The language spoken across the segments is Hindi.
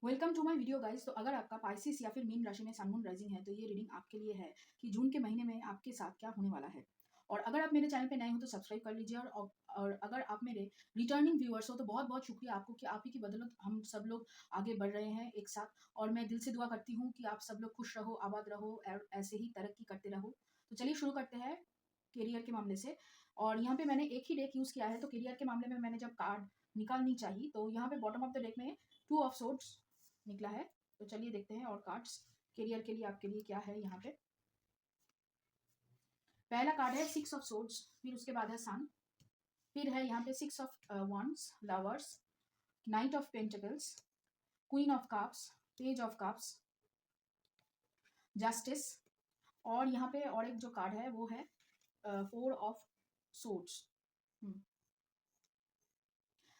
Welcome to my video guys. तो अगर आपका पाइसिस या फिर मीन राशि में सन मून राइजिंग है तो ये रीडिंग आपके लिए है कि जून के महीने में आपके साथ क्या होने वाला है। और अगर आप मेरे चैनल पे नए हो तो सब्सक्राइब कर लीजिए। और अगर आप मेरे रिटर्निंग व्यूअर्स हो तो बहुत बहुत शुक्रिया आपको कि आप ही की बदौलत हम सब लोग आगे बढ़ रहे हैं एक साथ। और मैं दिल से दुआ करती हूँ कि आप सब लोग खुश रहो, आबाद रहो और ऐसे ही तरक्की करते रहो। तो चलिए शुरू करते हैं करियर के मामले से। और यहाँ पे मैंने एक ही डेक यूज़ किया है। तो करियर के मामले में मैंने जब कार्ड निकालनी चाहिए तो यहाँ पे बॉटम ऑफ द डेक में 2 ऑफ सोर्ड्स निकला है। तो चलिए देखते हैं और कार्ड्स करियर के लिए आपके लिए क्या है। यहाँ पे पहला कार्ड है 6 ऑफ सोर्ड्स, फिर उसके बाद है सन, फिर है यहाँ पे 6 of wands, lovers, night of pentacles, queen of cups, page of cups, justice. और यहाँ पे और एक जो कार्ड है वो है 4 ऑफ सोर्ड्स।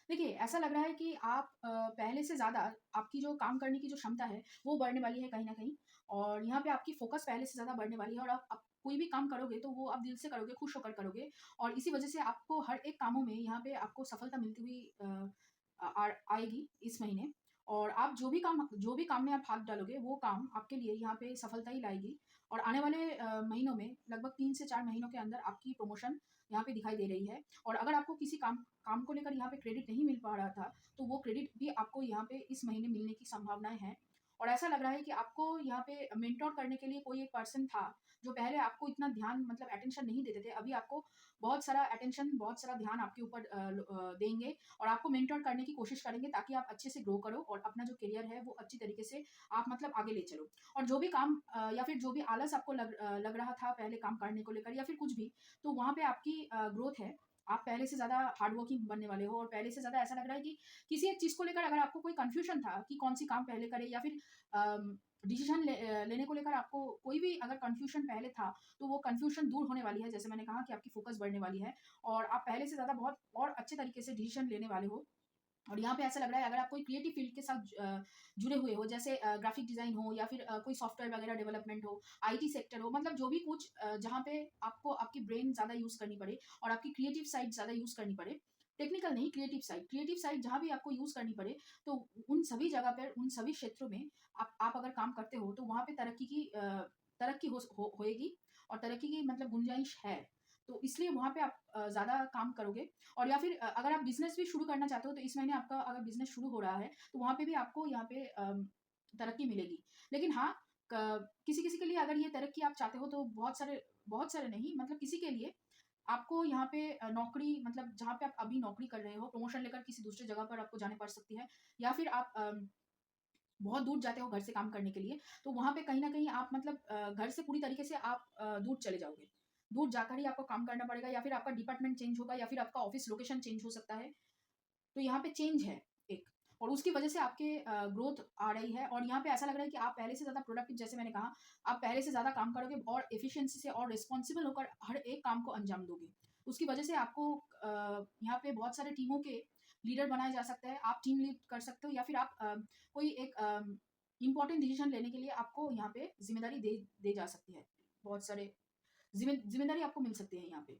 देखिए, ऐसा लग रहा है कि आप पहले से ज़्यादा आपकी जो काम करने की जो क्षमता है वो बढ़ने वाली है कहीं न कहीं। और यहाँ पे आपकी फ़ोकस पहले से ज़्यादा बढ़ने वाली है और आप कोई भी काम करोगे तो वो आप दिल से करोगे, खुश होकर करोगे। और इसी वज़ह से आपको हर एक कामों में यहाँ पे आपको सफलता मिलती हुई आएगी इस महीने। और आप जो भी काम में आप हाथ डालोगे वो काम आपके लिए यहाँ पे सफलता ही लाएगी। और आने वाले महीनों में लगभग 3 से 4 महीनों के अंदर आपकी प्रमोशन यहाँ पे दिखाई दे रही है। और अगर आपको किसी काम काम को लेकर यहाँ पे क्रेडिट नहीं मिल पा रहा था, तो वो क्रेडिट भी आपको यहाँ पे इस महीने मिलने की संभावनाएँ हैं। और ऐसा लग रहा है कि आपको यहाँ पे मेंटर करने के लिए कोई एक पर्सन था, जो पहले आपको इतना ध्यान मतलब अटेंशन नहीं देते थे। अभी आपको बहुत सारा अटेंशन, बहुत सारा ध्यान आपके ऊपर देंगे और आपको मेंटर करने की कोशिश करेंगे ताकि आप अच्छे से ग्रो करो और अपना जो करियर है वो अच्छी तरीके से आप मतलब आगे ले चलो। और जो भी काम या फिर जो भी आलस आपको लग रहा था पहले काम करने को लेकर या फिर कुछ भी, तो वहाँ पे आपकी ग्रोथ है। आप पहले से ज़्यादा हार्ड वर्किंग बनने वाले हो और पहले से ज़्यादा ऐसा लग रहा है कि किसी एक चीज़ को लेकर अगर आपको कोई कन्फ्यूजन था कि कौन-सी काम पहले करें या फिर डिसीज़न लेने को लेकर आपको कोई भी अगर कन्फ्यूजन पहले था, तो वो कन्फ्यूजन दूर होने वाली है। जैसे मैंने कहा कि आपकी फ़ोकस बढ़ने वाली है और आप पहले से ज़्यादा बहुत और अच्छे तरीके से डिसीज़न लेने वाले हो। और यहाँ पे ऐसा लग रहा है अगर आप कोई क्रिएटिव फील्ड के साथ जुड़े हुए हो, जैसे ग्राफिक डिज़ाइन हो या फिर कोई सॉफ्टवेयर वगैरह डेवलपमेंट हो, आईटी सेक्टर हो, मतलब जो भी कुछ जहाँ पे आपको आपकी ब्रेन ज़्यादा यूज़ करनी पड़े और आपकी क्रिएटिव साइड ज़्यादा यूज़ करनी पड़े। टेक्निकल नहीं, क्रिएटिव साइड जहाँ भी आपको यूज़ करनी पड़े, तो उन सभी जगह पर, उन सभी क्षेत्रों में आप अगर काम करते हो, तो वहाँ पे तरक्की होएगी और तरक्की की मतलब गुंजाइश है। तो इसलिए वहाँ पे आप ज़्यादा काम करोगे। और या फिर अगर आप बिज़नेस भी शुरू करना चाहते हो, तो इस महीने आपका अगर बिज़नेस शुरू हो रहा है, तो वहाँ पे भी आपको यहाँ पे तरक्की मिलेगी। लेकिन हाँ, किसी-किसी के लिए अगर ये तरक्की आप चाहते हो तो बहुत सारे नहीं, मतलब किसी के लिए आपको यहाँ पे नौकरी मतलब जहाँ पे आप अभी नौकरी कर रहे हो, प्रमोशन लेकर किसी दूसरी जगह पर आपको जाने पड़ सकती है। या फिर आप बहुत दूर जाते हो घर से काम करने के लिए, तो वहाँ पे कहीं न कहीं आप मतलब घर से पूरी तरीके से आप दूर चले जाओगे। दूर जाकर ही आपको काम करना पड़ेगा या फिर आपका डिपार्टमेंट चेंज होगा या फिर आपका ऑफ़िस लोकेशन चेंज हो सकता है। तो यहाँ पे चेंज है एक। और उसकी वजह से आपके ग्रोथ आ रही है और यहाँ पे ऐसा लग रहा है कि आप पहले से ज़्यादा प्रोडक्टिव, जैसे मैंने कहा, आप पहले से ज़्यादा काम करोगे और एफिशिएंसी से और रिस्पॉन्सिबल होकर हर एक काम को अंजाम दोगे। उसकी वजह से आपको यहाँ पे बहुत सारे टीमों के लीडर बनाया जा सकता है। आप टीम लीड कर सकते हो या फिर आप कोई एक इम्पोर्टेंट डिसीज़न लेने के लिए आपको यहाँ पे ज़िम्मेदारी दे जा सकती है। बहुत सारे ज़िम्मेदारी आपको मिल सकती है यहाँ पे।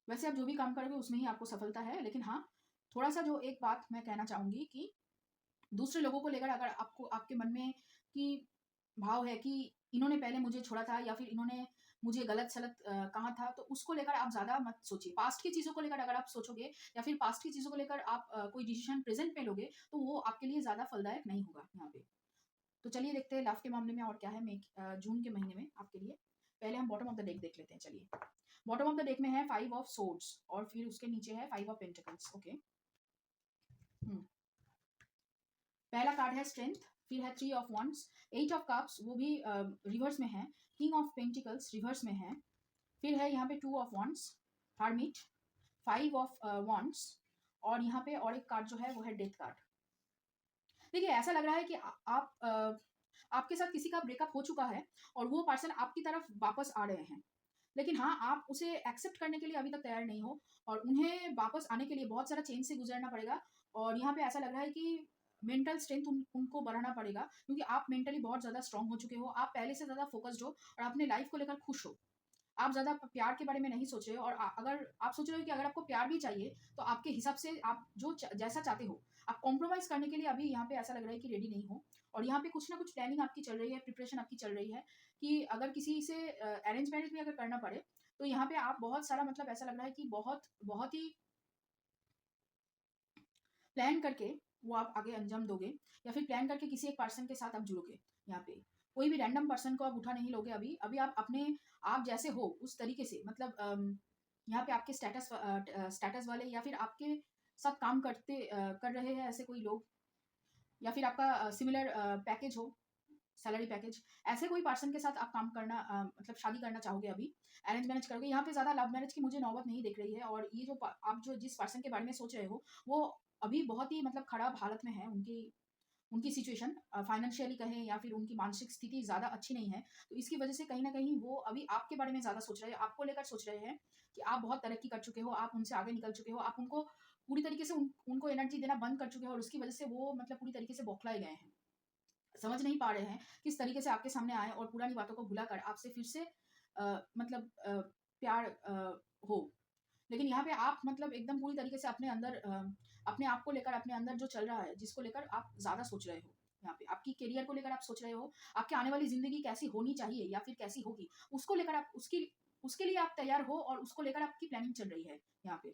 वैसे आप जो भी काम करोगे उसमें ही आपको सफलता है। लेकिन हाँ, थोड़ा-सा जो एक बात मैं कहना चाहूँगी कि दूसरे लोगों को लेकर अगर आपको आपके मन में कि भाव है कि इन्होंने पहले मुझे छोड़ा था या फिर इन्होंने मुझे गलत-सलत कहा था, तो उसको लेकर आप ज़्यादा मत सोचिए। पास्ट की चीज़ों को लेकर अगर आप सोचोगे या फिर पास्ट की चीज़ों को लेकर आप कोई डिसीज़न प्रेज़ेंट में लोगे, तो वो आपके लिए ज़्यादा फलदायक नहीं होगा यहाँ पे। तो चलिए देखते हैं लव के मामले में और क्या है जून के महीने में आपके लिए। पहले हम बॉटम ऑफ द डेक देख लेते हैं चलिए। बॉटम ऑफ द डेक में है 5 ऑफ सोर्ड्स और फिर उसके नीचे है 5 ऑफ पेंटिकल्स। ओके। हुँ। पहला कार्ड है स्ट्रेंथ, फिर है 3 ऑफ wands, 8 ऑफ कप्स वो भी रिवर्स में है, किंग ऑफ पेंटिकल्स रिवर्स में है, फिर है यहाँ पे 2 of wands, hermit, 5 of wands और यहाँ पे और एक कार्ड जो है वो है डेथ कार्ड। देखिए, ऐसा लग रहा है कि आपके साथ किसी का ब्रेकअप हो चुका है और वो पर्सन आपकी तरफ वापस आ रहे हैं। लेकिन हाँ, आप उसे एक्सेप्ट करने के लिए अभी तक तैयार नहीं हो और उन्हें वापस आने के लिए बहुत सारा चेंज से गुज़रना पड़ेगा। और यहाँ पे ऐसा लग रहा है कि मेंटल स्ट्रेंथ उनको बढ़ाना पड़ेगा, क्योंकि आप मेंटली बहुत ज़्यादा स्ट्रॉन्ग हो चुके हो। आप पहले से ज़्यादा फ़ोकस्ड हो और अपने लाइफ़ को लेकर खुश हो। आप ज़्यादा प्यार के बारे में नहीं सोच रहे हो और अगर आप सोच रहे हो कि अगर आपको प्यार भी चाहिए, तो आपके हिसाब से आप जैसा चाहते हो, आप कॉम्प्रोमाइज़ करने के लिए अभी यहाँ पे ऐसा लग रहा है कि रेडी नहीं हो। और यहाँ पे कुछ ना कुछ प्लानिंग आपकी चल रही है, प्रिपरेशन आपकी चल रही है कि अगर किसी से अरेंज मैरेज भी अगर करना पड़े, तो यहाँ पे आप बहुत सारा मतलब ऐसा लग रहा है कि बहुत बहुत ही प्लान करके वो आप आगे अंजाम दोगे, या फिर प्लान करके किसी एक पर्सन के साथ आप जुड़ोगे। यहाँ पे कोई भी रैंडम पर्सन को आप उठा नहीं लोगे अभी। अभी आप अपने आप जैसे हो उस तरीके से मतलब यहाँ पे आपके स्टेटस वाले या फिर आपके साथ काम कर रहे हैं ऐसे कोई लोग, या फिर आपका सिमिलर पैकेज हो, सैलरी पैकेज, ऐसे कोई पर्सन के साथ आप काम करना मतलब शादी करना चाहोगे अभी, अरेंज मैरेज करोगे। यहाँ पे ज़्यादा लव मैरिज की मुझे नौबत नहीं दिख रही है। और ये जो आप जो जिस पर्सन के बारे में सोच रहे हो, वो अभी बहुत ही मतलब खराब हालत में है। उनकी उनकी सिचुएशन फाइनेंशियली कहें या फिर उनकी मानसिक स्थिति ज़्यादा अच्छी नहीं है। तो इसकी वजह से कहीं न कहीं वो अभी आपके बारे में ज़्यादा सोच रहे हैं, आपको लेकर सोच रहे हैं कि आप बहुत तरक्की कर चुके हो, आप उनसे आगे निकल चुके हो, आप उनको पूरी तरीके से उनको एनर्जी देना बंद कर चुके हो, और उसकी वजह से वो मतलब पूरी तरीके से बौखलाए गए हैं। समझ नहीं पा रहे हैं किस तरीके से आपके सामने आएँ और पुरानी बातों को भुलाकर आपसे फिर से मतलब प्यार हो। लेकिन यहाँ पे आप मतलब एकदम पूरी तरीके से अपने अंदर अपने आप को लेकर, अपने अंदर जो चल रहा है, जिसको लेकर आप ज़्यादा सोच रहे हो, यहाँ पे आपकी करियर को लेकर आप सोच रहे हो, आपकी आने वाली ज़िंदगी कैसी होनी चाहिए या फिर कैसी होगी, उसको लेकर आप उसके लिए आप तैयार हो और उसको लेकर आपकी प्लानिंग चल रही है यहाँ पे,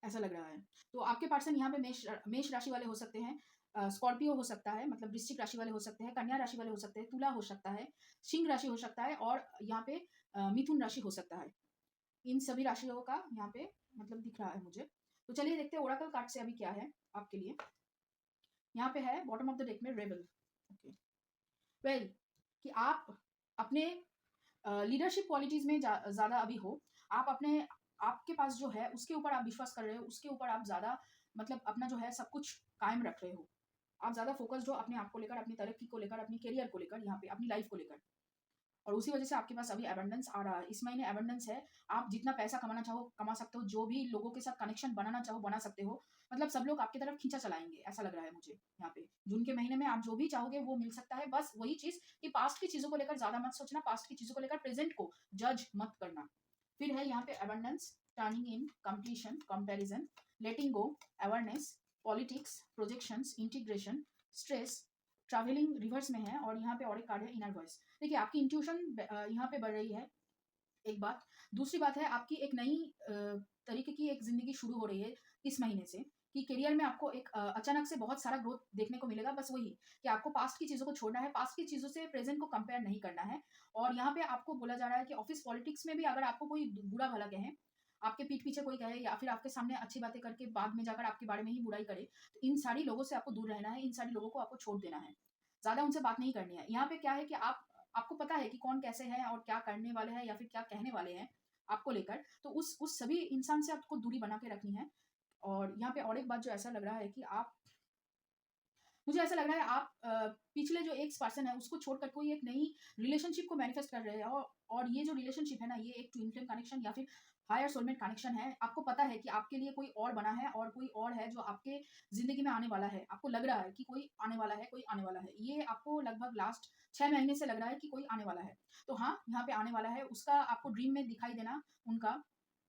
ऐसा लग रहा है। तो आपके पर्सन यहाँ पे मेष राशि वाले हो सकते हैं, स्कॉर्पियो हो सकता है, मतलब वृश्चिक राशि वाले हो सकते हैं, कन्या राशि वाले हो सकते हैं, तुला हो सकता है, सिंह राशि हो सकता है, और यहाँ पे मिथुन राशि हो सकता है। इन सभी राशियों का यहाँ पे मतलब दिख रहा है मुझे। तो चलिए देखते हैं ओरेकल कार्ड से अभी क्या है आपके लिए। यहाँ पे है बॉटम ऑफ द डेक में रेबल। ओके, वेल, कि आप अपने लीडरशिप क्वालिटीज में ज़्यादा अभी हो। आप अपने आपके पास जो है उसके ऊपर आप विश्वास कर रहे हो, उसके ऊपर आप ज़्यादा मतलब अपना जो है सब कुछ कायम रख रहे हो। आप ज़्यादा फोकस्ड हो अपने आप को लेकर, अपनी तरक्की को लेकर, अपनी करियर को लेकर, यहाँ पे अपनी लाइफ को लेकर। और उसी वजह से आपके पास अभी एबंडेंस आ रहा है। इस महीने एबंडेंस है। आप जितना पैसा कमाना चाहो कमा सकते हो, जो भी लोगों के साथ कनेक्शन बनाना चाहो बना सकते हो। मतलब सब लोग आपकी तरफ खींचा चलाएंगे, ऐसा लग रहा है मुझे यहाँ पे। जून के महीने में आप जो भी चाहोगे वो मिल सकता है। बस वही चीज़ कि पास्ट की चीज़ों को लेकर ज़्यादा मत सोचना, पास्ट की चीज़ों को लेकर प्रेजेंट को जज मत करना। फिर है यहाँ पे एबंडेंस, टर्निंग इन, कंप्लीशन, कंपेरिजन, लेटिंग गो, awareness, politics, projections, integration, stress, travelling reverse में है। और यहाँ पे और एक कार्ड है इनर वॉइस। देखिए आपकी इंट्यूशन यहाँ पे बढ़ रही है, एक बात। दूसरी बात है आपकी एक नई तरीके की एक ज़िंदगी शुरू हो रही है इस महीने से, कि करियर में आपको एक अचानक से बहुत सारा ग्रोथ देखने को मिलेगा। बस वही कि आपको पास्ट की चीज़ों को छोड़ना है, पास्ट की चीज़ों से प्रेज़ेंट को कंपेयर नहीं करना है। और यहाँ पे आपको बोला जा रहा है कि ऑफ़िस पॉलिटिक्स में भी अगर आपको कोई बुरा-भला कहे, आपके पीठ पीछे कोई कहे या फिर आपके सामने अच्छी बातें करके बाद में जाकर आपके बारे में ही बुराई करे, तो इन सारी लोगों से आपको दूर रहना है, इन सारी लोगों को आपको छोड़ देना है। ज़्यादा उनसे बात नहीं करनी है। यहाँ पे क्या है कि आपको पता है कि कौन कैसे है और क्या करने वाले हैं या फिर क्या कहने वाले हैं आपको लेकर, तो उस सभी इंसान से आपको दूरी बना के रखनी है। और यहाँ पे और एक बात जो ऐसा लग रहा है कि आप मुझे ऐसा लग रहा है आप पिछले जो एक्स पर्सन है उसको छोड़कर कोई एक नई रिलेशनशिप को मैनिफेस्ट कर रहे हैं। और ये जो रिलेशनशिप है ना, ये एक ट्विन फ्लेम कनेक्शन या फिर हायर सोलमेट कनेक्शन है। आपको पता है कि आपके लिए कोई और बना है और कोई और है जो आपके ज़िंदगी में आने वाला है। आपको लग रहा है कि कोई आने वाला है, कोई आने वाला है। ये आपको लगभग लास्ट 6 महीने से लग रहा है कि कोई आने वाला है। तो हाँ, यहाँ पे आने वाला है, उसका आपको ड्रीम में दिखाई देना उनका।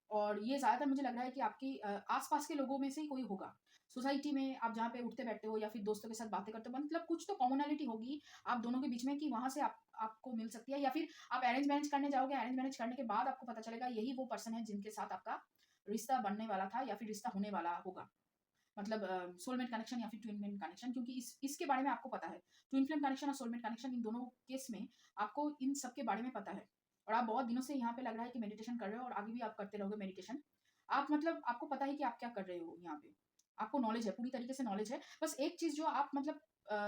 और ये ज़्यादातर मुझे लग रहा है कि आपकी आस-पास के लोगों में से ही कोई होगा। सोसाइटी में आप जहाँ पे उठते-बैठते हो या फिर दोस्तों के साथ बातें करते हो, मतलब कुछ तो कॉमनैलिटी होगी आप दोनों के बीच में कि वहाँ से आपको मिल सकती है। या फिर आप अरेंज मैरेज करने जाओगे, अरेंज मैरेज करने के बाद आपको पता चलेगा यही वो पर्सन है जिनके साथ आपका रिश्ता बनने वाला था या फिर रिश्ता होने वाला होगा। मतलब सोलमेट कनेक्शन या फिर ट्विन फ्लेम कनेक्शन, क्योंकि इसके बारे में आपको पता है। ट्विन फ्लेम कनेक्शन और सोलमेट कनेक्शन, इन दोनों केस में आपको इन सब के बारे में पता है। और आप बहुत दिनों से यहाँ पे लग रहा है कि मेडिटेशन कर रहे हो और आगे भी आप करते रहोगे मेडिटेशन। आप मतलब आपको पता है कि आप क्या कर रहे हो यहाँ पे। आपको नॉलेज है, पूरी तरीके से नॉलेज है। बस एक चीज़ जो आप मतलब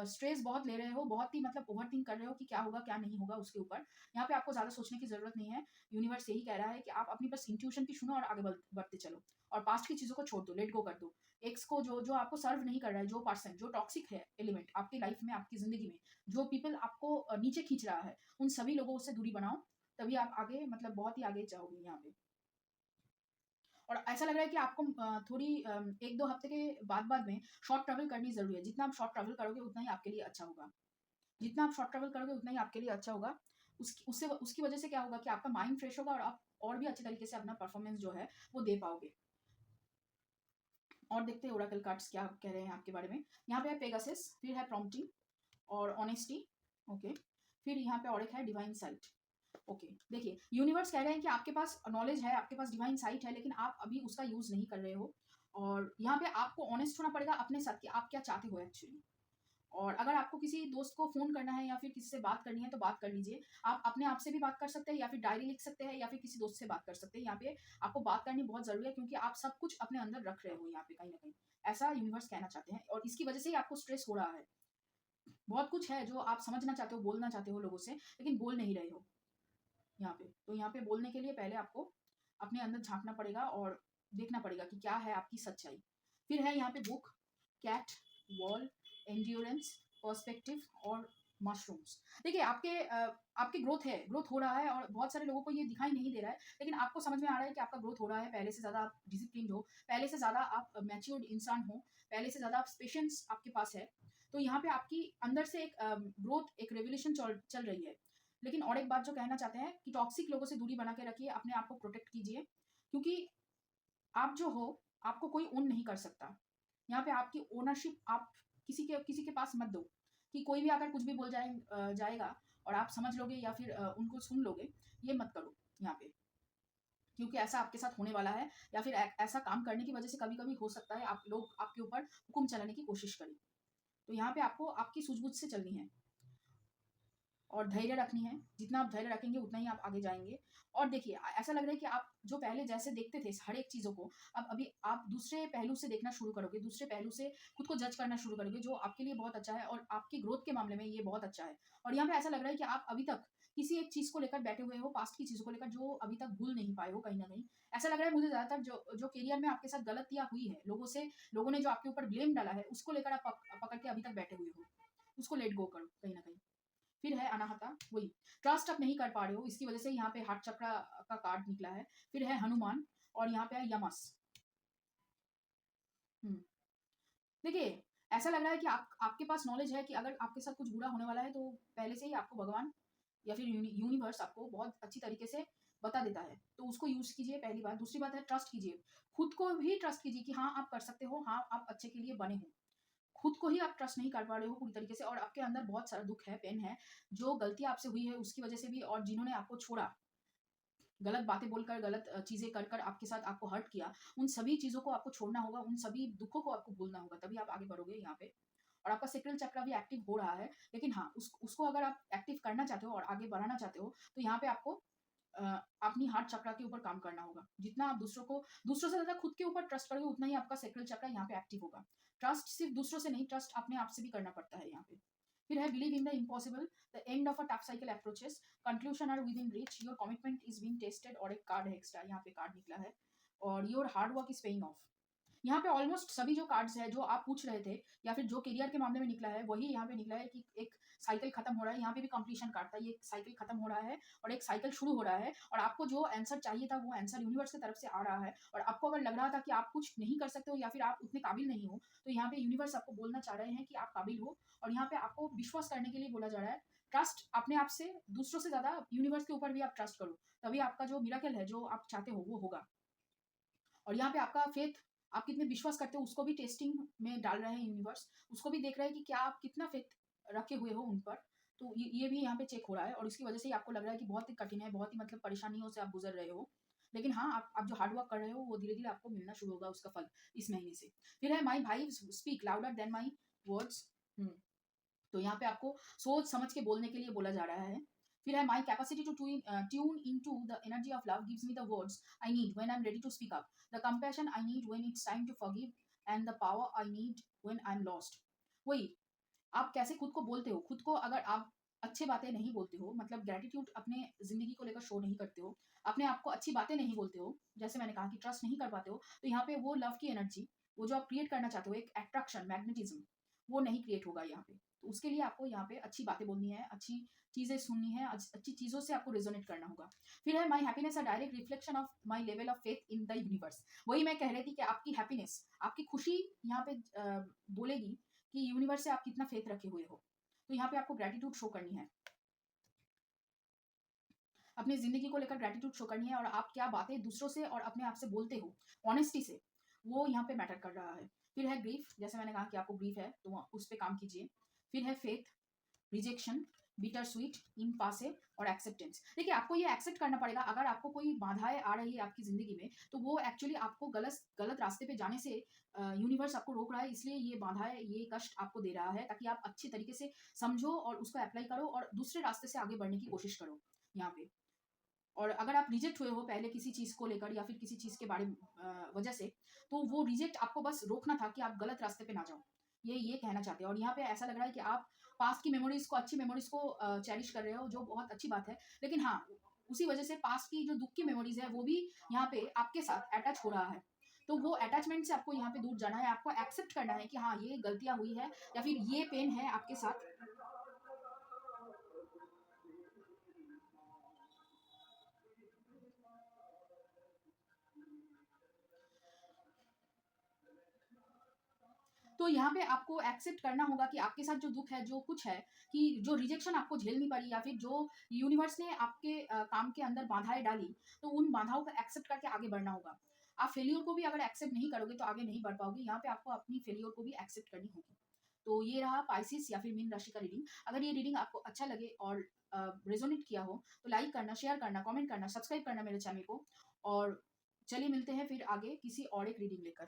स्ट्रेस बहुत ले रहे हो, बहुत ही मतलब ओवरथिंक कर रहे हो कि क्या होगा, क्या नहीं होगा उसके ऊपर। यहाँ पे आपको ज़्यादा सोचने की ज़रूरत नहीं है। यूनिवर्स यही कह रहा है कि आप अपनी बस इंट्यूशन की सुनो और आगे बढ़ते चलो। और पास्ट की चीज़ों को छोड़ दो, लेट गो कर दो। एक्स को जो आपको सर्व नहीं कर रहा है, जो पर्सन जो टॉक्सिक है एलिमेंट आपकी लाइफ में, आपकी ज़िंदगी में, जो पीपल आपको नीचे खींच रहा है, उन सभी लोगों से दूरी बनाओ। तभी आप आगे मतलब बहुत ही आगे जाओगे यहाँ पे। और ऐसा लग रहा है कि आपको थोड़ी 1-2 हफ्ते के बाद में शॉर्ट ट्रैवल करनी ज़रूरी है। जितना आप शॉर्ट ट्रैवल करोगे उतना ही आपके लिए अच्छा होगा। जितना आप शॉर्ट ट्रैवल करोगे उतना ही आपके लिए अच्छा होगा। उसकी वजह से क्या होगा कि आपका माइंड फ्रेश होगा और आप और भी अच्छे तरीके से अपना परफॉर्मेंस जो है वो दे पाओगे। और देखते हैं ओरेकल कार्ड्स क्या कह रहे हैं आपके बारे में। यहाँ पे है पेगासस, फिर है प्रॉम्प्टिंग और ऑनेस्टी। ओके, फिर यहाँ पे और एक है डिवाइन साइट। ओके, देखिए यूनिवर्स कह रहे हैं कि आपके पास नॉलेज है, आपके पास डिवाइन साइट है, लेकिन आप अभी उसका यूज नहीं कर रहे हो। और यहाँ पे आपको ऑनेस्ट होना पड़ेगा अपने साथ कि आप क्या चाहते हो एक्चुअली। और अगर आपको किसी दोस्त को फोन करना है या फिर किसी से बात करनी है तो बात कर लीजिए। आप अपने आप से भी बात कर सकते हैं, या फिर डायरी लिख सकते हैं, या फिर किसी दोस्त से बात कर सकते हैं। यहाँ पे आपको बात करनी बहुत जरूरी है, क्योंकि आप सब कुछ अपने अंदर रख रहे हो यहाँ पे कहीं ना कहीं। ऐसा यूनिवर्स कहना चाहते हैं, और इसकी वजह से ही आपको स्ट्रेस हो रहा है। बहुत कुछ है जो आप समझना चाहते हो, बोलना चाहते हो लोगों से, लेकिन बोल नहीं रहे हो यहाँ पे। तो यहाँ पे बोलने के लिए पहले आपको अपने अंदर झांकना पड़ेगा और देखना पड़ेगा कि क्या है आपकी सच्चाई। फिर है यहाँ पे book, cat, wall, endurance, perspective और मशरूम्स। देखिए आपके ग्रोथ हो रहा है, और बहुत सारे लोगों को ये दिखाई नहीं दे रहा है, लेकिन आपको समझ में आ रहा है कि आपका ग्रोथ हो रहा है। पहले से ज़्यादा आप डिसिप्लिन हो, पहले से ज़्यादा आप मैच्योर्ड इंसान हो, पहले से ज़्यादा आप पेशेंस आपके पास है। तो यहाँ पे आपकी अंदर से एक ग्रोथ, एक रेवोल्यूशन चल रही है। लेकिन और एक बात जो कहना चाहते हैं कि टॉक्सिक लोगों से दूरी बना के रखिए, अपने आप को प्रोटेक्ट कीजिए, क्योंकि आप जो हो, आपको कोई ओन नहीं कर सकता। यहाँ पे आपकी ओनरशिप आप किसी के पास मत दो कि कोई भी अगर कुछ भी जाएगा और आप समझ लोगे या फिर उनको सुन लोगे। ये मत करो यहाँ पे, क्योंकि ऐसा आपके साथ होने वाला है, या फिर ऐसा काम करने की वजह से कभी कभी हो सकता है आप लोग आपके ऊपर हुक्म चलाने की कोशिश करें। तो यहाँ पे आपको आपकी सूझबूझ से चलनी है और धैर्य रखनी है। जितना आप धैर्य रखेंगे उतना ही आप आगे जाएंगे। और देखिए ऐसा लग रहा है कि आप जो पहले जैसे देखते थे हर एक चीज़ों को, अब अभी आप दूसरे पहलू से देखना शुरू करोगे, दूसरे पहलू से खुद को जज करना शुरू करोगे, जो आपके लिए बहुत अच्छा है और आपकी ग्रोथ के मामले में ये बहुत अच्छा है। और यहाँ पे ऐसा लग रहा है कि आप अभी तक किसी एक चीज़ को लेकर बैठे हुए हो, पास्ट की चीज़ों को लेकर, जो अभी तक भूल नहीं पाए हो कहीं ना कहीं। ऐसा लग रहा है मुझे ज़्यादातर जो करियर में आपके साथ गलतियाँ हुई है, लोगों ने जो आपके ऊपर ब्लेम डाला है, उसको लेकर आप पकड़ के अभी तक बैठे हुए हो। उसको लेट गो करो कहीं ना कहीं। फिर है अनाहता, वही ट्रस्ट आप नहीं कर पा रहे हो, इसकी वजह से यहाँ पे हार्ट चक्र का कार्ड निकला है। फिर है हनुमान, और यहाँ पे है यमस। हम्म, देखिए ऐसा लग रहा है कि आपके पास नॉलेज है कि अगर आपके साथ कुछ बुरा होने वाला है, तो पहले से ही आपको भगवान या फिर यूनिवर्स आपको बहुत अच्छी तरीके से बता देता है। तो उसको यूज कीजिए, पहली बात। दूसरी बात है ट्रस्ट कीजिए, खुद को भी ट्रस्ट कीजिए कि हाँ आप कर सकते हो, हाँ आप अच्छे के लिए बने हो। खुद को ही आप ट्रस्ट नहीं कर पा रहे हो पूरी तरीके से, और आपके अंदर बहुत सारा दुख है, पेन है, जो गलती आपसे हुई है उसकी वजह से भी, और जिन्होंने आपको छोड़ा, गलत बातें बोलकर, गलत चीजें कर कर आपके साथ आपको हर्ट किया, उन सभी चीजों को आपको छोड़ना होगा, उन सभी दुखों को आपको भूलना होगा, तभी आप आगे बढ़ोगे यहाँ पे। और आपका सेक्रल चक्र भी एक्टिव हो रहा है, लेकिन हाँ उसको अगर आप एक्टिव करना चाहते हो और आगे बढ़ाना चाहते हो, तो यहाँ पे आपको अपनी हार्ट चक्र के ऊपर काम करना होगा। जितना आप दूसरों से ज्यादा खुद के ऊपर ट्रस्ट करोगे, उतना ही आपका सेक्रल चक्र यहाँ पे एक्टिव होगा। ट्रस्ट सिर्फ दूसरों से नहीं, ट्रस्ट अपने आप से भी करना पड़ता है यहाँ पे। फिर है believe in the impossible, the end of a tough cycle approaches, conclusion are within reach, your commitment is being tested, और एक कार्ड है एक्स्ट्रा, यहाँ पे कार्ड निकला है, और your hard work is paying off. यहाँ पे ऑलमोस्ट सभी जो कार्ड्स है जो आप पूछ रहे थे, या फिर जो करियर के मामले में निकला है, वही यहाँ पे निकला है कि एक साइकिल खत्म हो रहा है। यहाँ पे भी कंप्लीशन कार्ड था, ये एक साइकिल खत्म हो रहा है और एक साइकिल शुरू हो रहा है, और आपको जो आंसर चाहिए था वो आंसर यूनिवर्स की तरफ से आ रहा है। और आपको अगर लग रहा था कि आप कुछ नहीं कर सकते हो या फिर आप उतने काबिल नहीं हो, तो यहाँ पे यूनिवर्स आपको बोलना चाह रहे हैं कि आप काबिल हो, और यहाँ पे आपको विश्वास करने के लिए बोला जा रहा है। ट्रस्ट अपने आप से, दूसरों से ज्यादा यूनिवर्स के ऊपर भी आप ट्रस्ट करो, तभी आपका जो मिराकल है, जो आप चाहते हो, वो होगा। और यहाँ पे आपका फेथ, आप कितने विश्वास करते हो, उसको भी टेस्टिंग में डाल रहे हैं यूनिवर्स। उसको भी देख रहे हैं कि क्या आप कितना फेथ रखे हुए हो उन पर। तो ये भी यहाँ पे चेक हो रहा है, और इसकी वजह से ही आपको लग रहा है कि बहुत ही कठिन है, बहुत ही मतलब परेशानियों से आप गुजर रहे हो। लेकिन हाँ आप जो हार्डवर्क कर रहे हो, वो धीरे धीरे आपको मिलना शुरू होगा उसका फल इस महीने से। फिर है माई भाई speak louder than my words. तो यहाँ पे आपको सोच समझ के बोलने के लिए बोला जा रहा है। फिर है my capacity to tune in to the energy of love gives me the words I need when I am ready to speak up, the compassion I need when it's time to forgive, and the power I need when I am lost. वही आप कैसे खुद को बोलते हो, खुद को अगर आप अच्छे बातें नहीं बोलते हो, मतलब ग्रेटिट्यूड अपने जिंदगी को लेकर शो नहीं करते हो, अपने आप को अच्छी बातें नहीं बोलते हो, जैसे मैंने कहा कि ट्रस्ट नहीं कर पाते हो, तो यहाँ पे वो लव की एनर्जी, वो जो आप क्रिएट करना चाहते हो, एक अट्रैक्शन, मैग्नेटिज्म, वो नहीं क्रिएट होगा यहाँ पे। तो उसके लिए आपको यहाँ पे अच्छी बातें बोलनी है, अच्छी चीजें सुननी है, अच्छी चीजों से आपको रेजोनेट करना होगा। फिर है my happiness a direct reflection of my level of faith in the universe. वही मैं कह रही थी कि आपकी हैप्पीनेस, आपकी खुशी यहाँ पे बोलेगी कि यूनिवर्स से आप कितना फेथ रखे हुए हो। तो यहाँ पे आपको ग्रेटिट्यूड शो करनी है, अपनी जिंदगी को लेकर ग्रेटिट्यूड शो करनी है, और आप क्या बातें दूसरों से और अपने आप से बोलते हो ऑनेस्टी से, वो यहाँ पे मैटर कर रहा है। फिर है ग्रीफ, जैसे मैंने कहा कि आपको ग्रीफ है तो उस पे काम कीजिए। फिर है फेथ, रिजेक्शन, बिटर स्वीट, इम्पासिव और एक्सेप्टेंस। देखिए, आपको ये एक्सेप्ट करना पड़ेगा। अगर आपको कोई बाधाएं आ रही है आपकी ज़िंदगी में, तो वो एक्चुअली आपको गलत गलत रास्ते पे जाने से यूनिवर्स आपको रोक रहा है, इसलिए ये बाधाएं, ये कष्ट आपको दे रहा है, ताकि आप अच्छी तरीके से समझो और उसको अप्लाई करो और दूसरे रास्ते से आगे बढ़ने की कोशिश करो यहाँ पे। और अगर आप रिजेक्ट हुए हो पहले किसी चीज़ को लेकर या फिर किसी चीज़ के बारे में वजह से, तो वो रिजेक्ट आपको बस रोकना था कि आप गलत रास्ते पे ना जाओ। ये कहना चाहते हैं। और यहाँ पे ऐसा लग रहा है कि आप पास्ट की मेमोरीज़ को, अच्छी मेमोरीज़ को चेरिश कर रहे हो, जो बहुत अच्छी बात है। लेकिन हाँ, उसी वजह से पास्ट की जो दुःख की मेमोरीज़ है, वो भी यहाँ पे आपके साथ अटैच हो रहा है। तो वो अटैचमेंट से आपको यहाँ पे दूर जाना है, आपको एक्सेप्ट करना है कि हाँ, ये गलतियाँ हुई है या फिर ये पेन है आपके साथ। तो यहाँ पे आपको एक्सेप्ट करना होगा कि आपके साथ जो दुःख है, जो कुछ है, कि जो रिजेक्शन आपको झेलनी पड़ी या फिर जो यूनिवर्स ने आपके काम के अंदर बाधाएँ डाली, तो उन बाधाओं को एक्सेप्ट करके आगे बढ़ना होगा। आप फेल्योर को भी अगर एक्सेप्ट नहीं करोगे, तो आगे नहीं बढ़ पाओगे। यहाँ पे आपको अपनी फेल्योर को भी एक्सेप्ट करनी होगी। तो ये रहा पाइसेस या फिर मीन राशि का रीडिंग। अगर ये रीडिंग आपको अच्छा लगे और रेज़ोनेट किया हो, तो लाइक करना, शेयर करना, कमेंट करना, सब्सक्राइब करना मेरे चैनल को। और चलिए मिलते हैं फिर आगे किसी और एक रीडिंग लेकर।